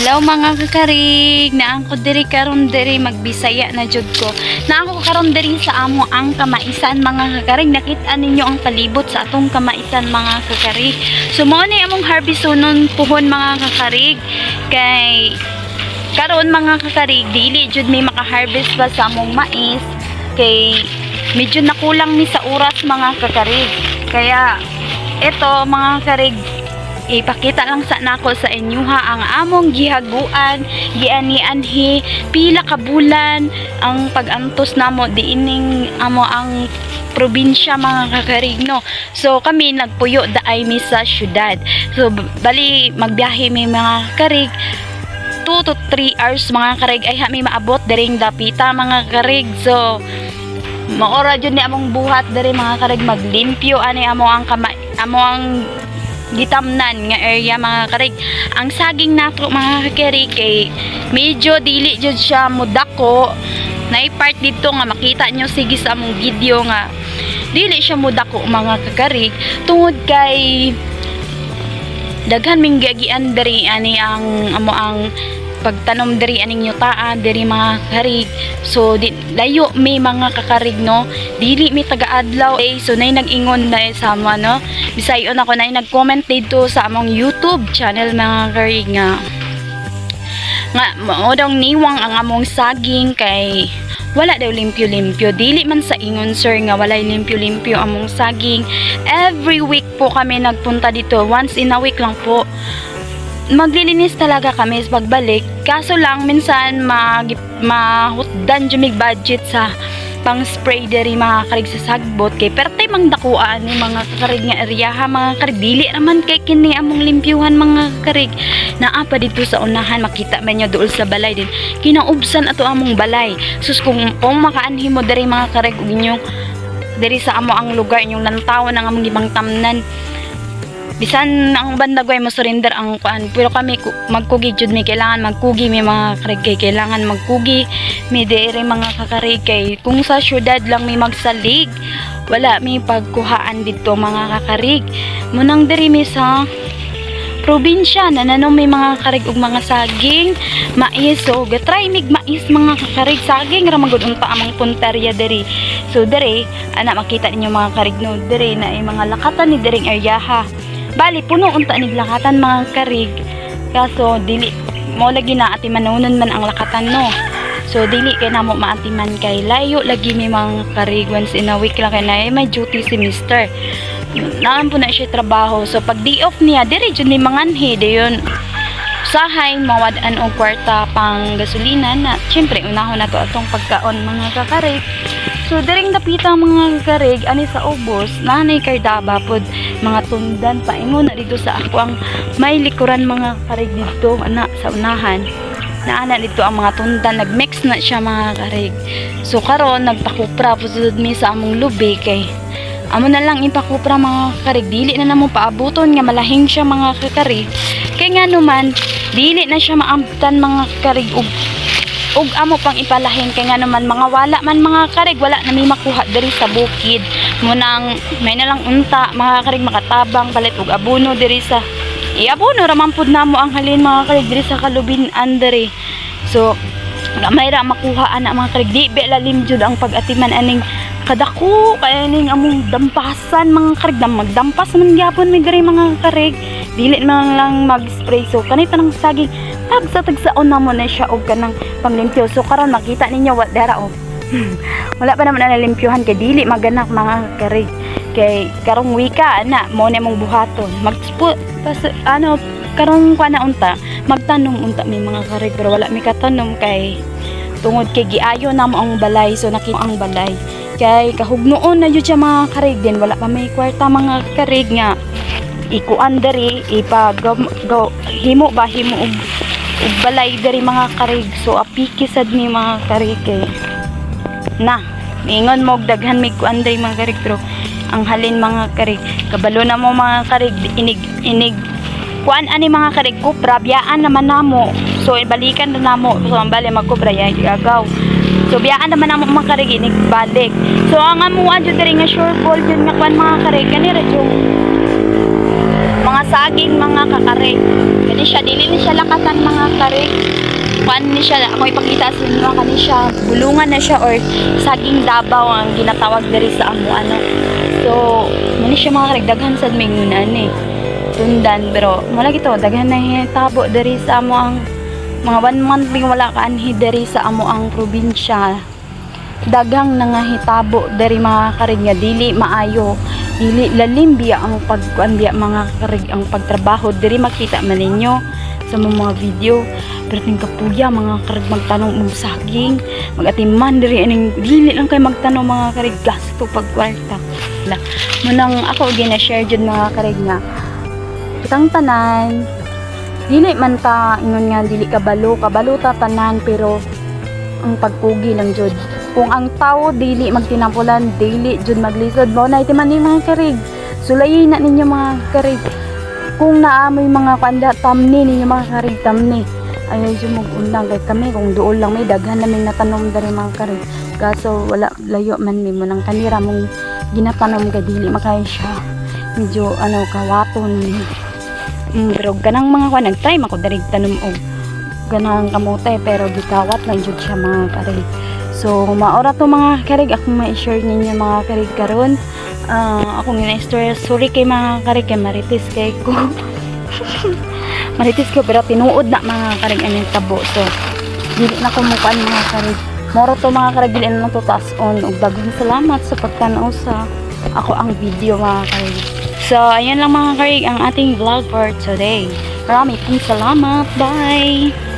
Hello mga kakarig, naangko diri karon diri magbisaya na jud ko. Naangko karon diri sa amo ang kamaisan mga kakarig. Nakita ninyo ang palibot sa atong kamaisan mga kakarig. So mao ni among harvest sunon puhon mga kakarig. Kay karon mga kakarig dili jud mi maka-harvest pa sa among mais kay medyo nakulang mi sa oras mga kakarig. Kaya eto mga kakarig, ipakita lang sa nako sa inyo ha ang among gihaguan, giani-anhi pila ka bulan ang pag-antos namo diining amo ang probinsya mga kakarig no. So kami nagpuyo daay mi sa syudad. So bali magbiyahe mi mga kakarig 2 to 3 hours mga kakarig ay mi maabot diring dapita mga kakarig. So maora jud ni among buhat diri mga kakarig, maglimpyo ani amo ang amo ang gitamnan nga area mga karig. Ang saging nato mga kakarig kay medyo dili jud siya mudako. Nay part dito nga makita nyo sige sa among video nga dili siya mudako mga kakarig tungod kay daghan ming giagian diri ani ang amo ang pagtanom diri aning yutaan diri mga kakarig. So layo mi mga kakarig no, dili mi taga-adlaw so nay nag-ingon na sa amo no, bisayon ako nay nag-comment dito sa among YouTube channel mga kakarig nga mao daw niwang ang among saging kay wala daw limpyo-limpyo. Dili man sa ingon sir nga walay limpyo-limpyo among saging. Every week po kami nagpunta dito, once in a week lang po maglilinis talaga kami sa pagbalik. Kaso lang minsan mahutdan jumig budget sa pang spray diri mga karig sa sagbot kay pertay mang dakuan ni mga karig nga area ha mga karig. Dili naman kay kini among limpyuhan mga karig. Naa pa dito sa unahan makita man nyo dool sa balay din. Kinaubsan ato among balay. Sus kung makaanhi mo diri mga karig ug inyong diri sa amo ang lugar inyong lantawon ang among gibang tamnan. Bisan ang bandagway mo surrender ang kuan, pero kami magkugi jud mi, kailangan magkugi mi mga karig kay kailangan magkugi mi diri mga kakarig kay kung sa syudad lang mi magsalig wala mi pagkuhaan dito mga kakarig. Munang diri mi sa probinsya nananom mi mga karig ug mga saging, mais. So gatry mig mais mga kakarig, saging ra magud unta among punterya diri. So diri ana makita ninyo mga karig no, diri na ay mga lakatan ni diring area ha. Bali puno unta ni lakatan mga karig, kaso dili mo lagi na atimanunon man ang lakatan no. So dili kay namo maatiman kay layo lagi mi mga karig, once in a week lang kay na may duty si mister. Naan po na siya trabaho. So pag day off niya diri jud ni manganhi dayon usahay mawad-an og kwarta pang gasolina na syempre unahon na to atong pagkaon mga kakarig. So diring dapita mga kakarig ani sa ubos nanay kardaba pod mga tundan paingon na dito sa ako ang may likuran mga kakarig dito ana sa unahan. Naana dito ang mga tundan, nagmix na siya mga kakarig. So karon nagpakupra pud mi sa among lubi kay amo na lang ipakupra mga kakarig, dili na namo paabuton nga malahing siya mga kakarig. Kay nga naman dili na siya maamtan mga kakarig ug amo pang ipalahin kay nga naman mga wala man mga karig, wala na may makuha diri sa bukid. Munang may na lang unta mga karig makatabang palit ug abono diri sa iabono ra man pud namo ang halin mga karig diri sa kalubin-an diri. So may ra makuha ana mga karig, di be lalim jud ang pag-atiman aning kadako kay ning among dampasan mga karig. Magdampas man gyapon mi diri mga karig, dili man lang mag-spray. So kanita nang saging tagsa-tagsaon namo na siya og kanang panglimpyo. So karon makita ninyo wat dara oh. Wala pa naman na limpyuhan kay dili maganak mga karig. Kay karong wika na mo na mong buhaton. Ano karong kuana unta magtanom unta mi mga karig, pero wala mi katanom kay tungod kay giayo namo ang balay. So nakita ang balay kay kahugnoon na jud siya mga karig, din wala pa may kwarta mga karig nga ikuan diri himo og balay diri mga karig. So apiki sad mi mga karig kay na ingon mo daghan mig kuan diri mga karig, pero ang halin mga karig kabalo na mo mga karig inig kuan ani mga karig kupra biyaan naman namo. So balikan na namo, so ang bali magkupra ya gagaw. So biyaan naman namo mga karig inig balik. So ang amuan jud diri nga sure ball jud nga kuan mga karig kanira jud mga saging mga kakarig. ni siya, dili ni siya lakasan mga karig. Kuan ni siya, ako ipakita sa inyo kani siya, bulungan na siya or saging dabaw ang ginatawag diri sa amo ano. So, muni siya mga karig, daghan sad may ngunan eh. Tundan, pero wala gito, daghan na hitabo diri sa amo ang mga 1 month bing wala ka anhi diri sa amo ang probinsya. Daghang nangahitabo diri mga karig nga dili maayo, dili lalim biya ang pagkuan biya mga karig ang pagtrabaho diri makita man ninyo sa mga video. Pero ting kapuya mga karig magtanong og saging, magatiman diri aning dili lang kay magtanong mga karig gasto pag kwarta. Munang ako gina-share jud mga karig nga kitang tanan dili man ta ingon nga dili kabalo ta tanan, pero ang pagpugi lang jud. Kung ang tao dili magtinampulan, dili jud maglisod, mao na itiman ni mga karig. Sulayin na ninyo mga karig. Kung naamoy mga kanda tamni ninyo mga karig tamni. Ayaw jud mag-undang kay kami kung duol lang may daghan naming natanom dari mga karig. Kaso wala layo man nimo nang kanira mong ginatanom ka dili makay siya. Medyo ano kawaton ni. Pero ganang mga kuan nag-try mako dari tanom og ganang kamote pero gikawat lang jud siya mga karig. So, maora to mga karig, akong ma-share ninyo mga karig karon. Akong ina-story, sorry kay mga karig, kay maritis kay ko. Maritis ko, pero tinuod na mga karig anong tabo. So, dili na ko mukaan mga karig. Moro to mga karig, dili na to taas on. Ug daghang salamat sa pagtanaw sa ako ang video mga karig. So, ayan lang mga karig, ang ating vlog for today. Marami pong salamat. Bye!